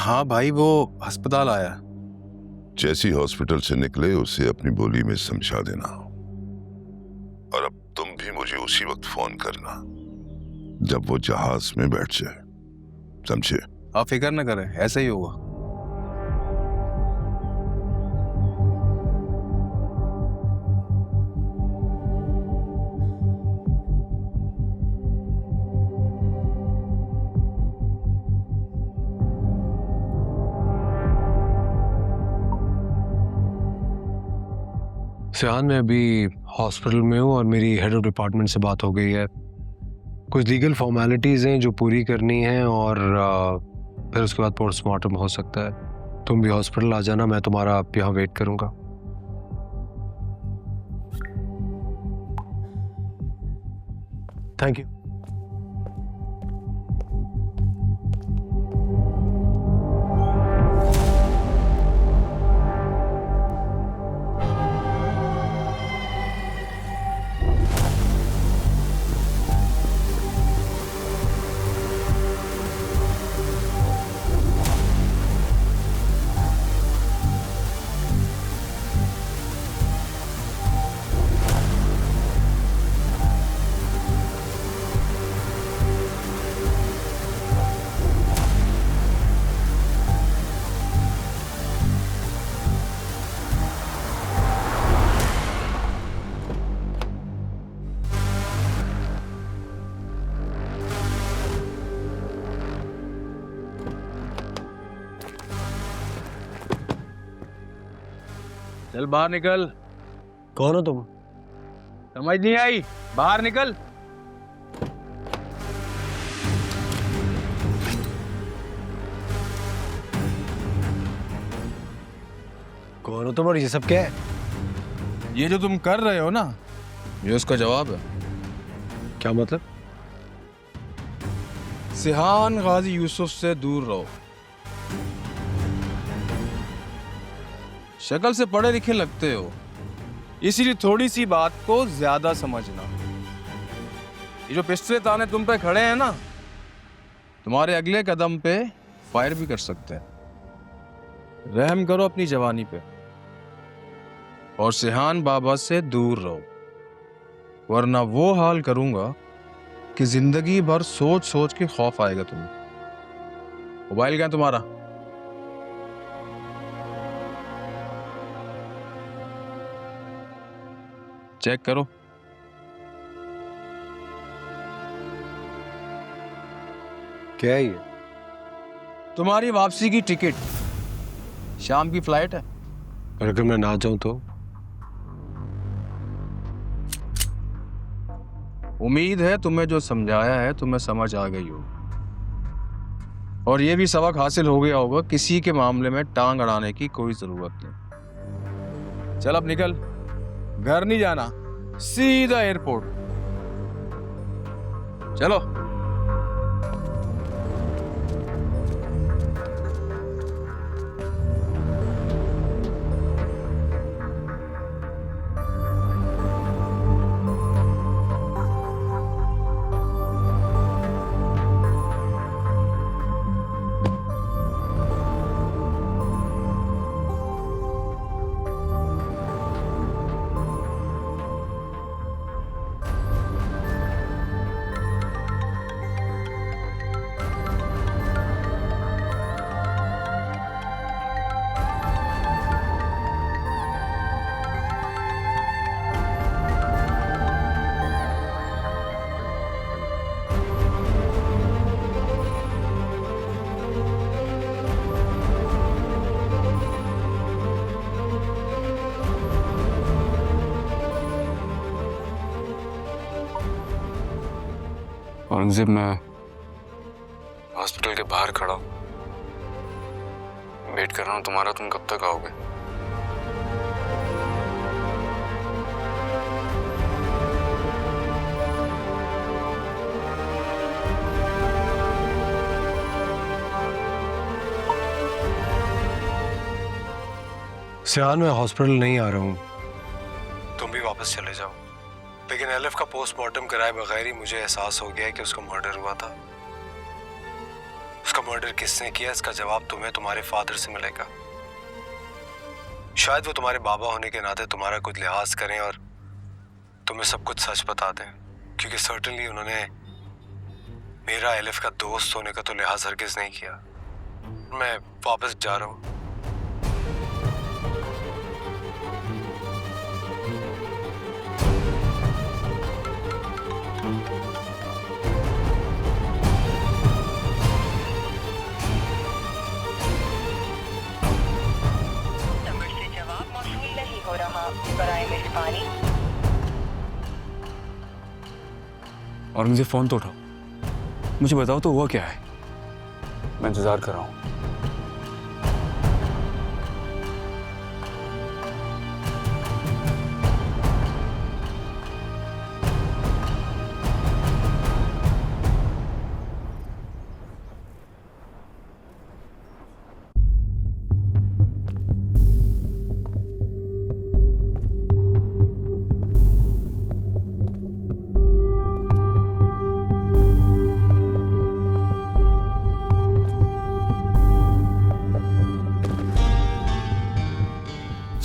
हाँ भाई, वो अस्पताल आया। जैसी हॉस्पिटल से निकले उसे अपनी बोली में समझा देना, और अब तुम भी मुझे उसी वक्त फोन करना जब वो जहाज में बैठ जाए, समझे? आप फिक्र न करें, ऐसा ही होगा। सियान, मैं अभी हॉस्पिटल में हूँ और मेरी हेड ऑफ डिपार्टमेंट से बात हो गई है। कुछ लीगल फॉर्मेलिटीज़ हैं जो पूरी करनी हैं और फिर उसके बाद पोस्टमार्टम हो सकता है। तुम भी हॉस्पिटल आ जाना, मैं तुम्हारा यहाँ वेट करूँगा। Thank you. चल बाहर निकल। कौन हो तुम? समझ नहीं आई? बाहर निकल। कौन हो तुम और ये सब क्या है? ये जो तुम कर रहे हो ना, ये उसका जवाब है। क्या मतलब? सिहान गाजी यूसुफ से दूर रहो। शक्ल से पढ़े लिखे लगते हो, इसीलिए थोड़ी सी बात को ज्यादा समझना। ये जो पिस्टल ताने तुम पे खड़े हैं ना, तुम्हारे अगले कदम पे फायर भी कर सकते हैं। रहम करो अपनी जवानी पे और सिहान बाबा से दूर रहो, वरना वो हाल करूंगा कि जिंदगी भर सोच सोच के खौफ आएगा तुम्हें। मोबाइल क्या है तुम्हारा? चेक करो। क्या है ये? तुम्हारी वापसी की टिकट, शाम की फ्लाइट है। और अगर मैं ना जाऊं तो? उम्मीद है तुम्हें जो समझाया है तुम्हें समझ आ गई हो, और ये भी सबक हासिल हो गया होगा किसी के मामले में टांग अड़ाने की कोई जरूरत नहीं। चल अब निकल, घर नहीं जाना, सीधा एयरपोर्ट। चलो। औरंगजेब, मैं हॉस्पिटल के बाहर खड़ा हूँ, वेट कर रहा हूँ तुम्हारा। तुम कब तक आओगे? सियान, मैं हॉस्पिटल नहीं आ रहा हूँ, तुम भी वापस चले जाओ। लेकिन एलिफ का पोस्टमार्टम कराए बगैर ही मुझे एहसास हो गया है कि उसका मर्डर हुआ था। उसका मर्डर किसने किया इसका जवाब तुम्हें तुम्हारे फादर से मिलेगा। शायद वो तुम्हारे बाबा होने के नाते तुम्हारा कुछ लिहाज करें और तुम्हें सब कुछ सच बता दें, क्योंकि सर्टेनली उन्होंने मेरा एलिफ का दोस्त होने का तो लिहाज हरगिज नहीं किया। मैं वापस जा रहा हूँ। नंबर से जवाब मौसूल नहीं हो रहा, बराए मेहरबानी। और मुझे फोन तो उठाओ, मुझे बताओ तो हुआ क्या है। मैं इंतजार कर रहा हूँ।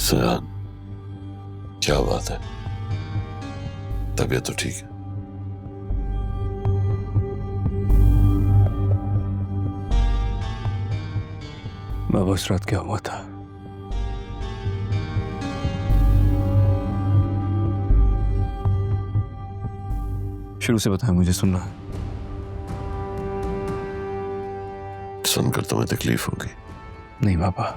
सयान, क्या बात है? तबीयत तो ठीक है? बाबा उस रात क्या हुआ था? शुरू से बताएं, मुझे सुनना है। सुनकर तुम्हें तकलीफ होगी। नहीं बाबा,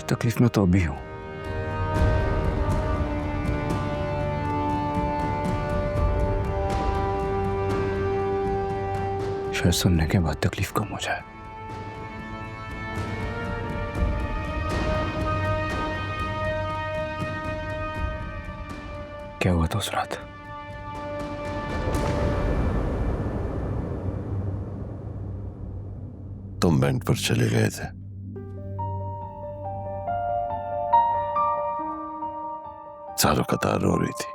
तकलीफ में तो अभी हूं। शायद सुनने के बाद तकलीफ कम हो जाए। क्या हुआ था उस रात? तुम बैंक पर चले गए थे। चारों कतार रो रही थी।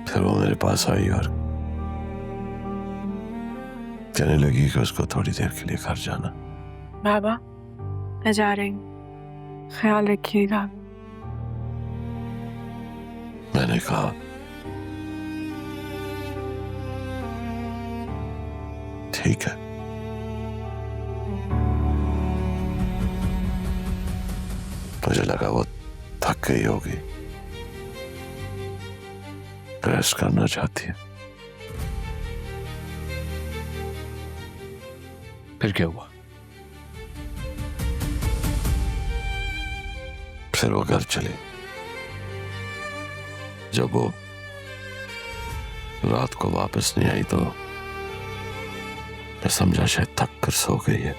फिर वो मेरे पास आई और कहने लगी कि उसको थोड़ी देर के लिए घर जाना। बाबा, मैं जा रही हूँ, ख्याल रखिएगा। मैंने कहा ठीक है। मुझे लगा वो थक गई होगी, रेस्ट करना चाहती है। फिर क्या हुआ? फिर वो घर चली। जब वो रात को वापस नहीं आई तो मैं समझा शायद थक कर सो गई है।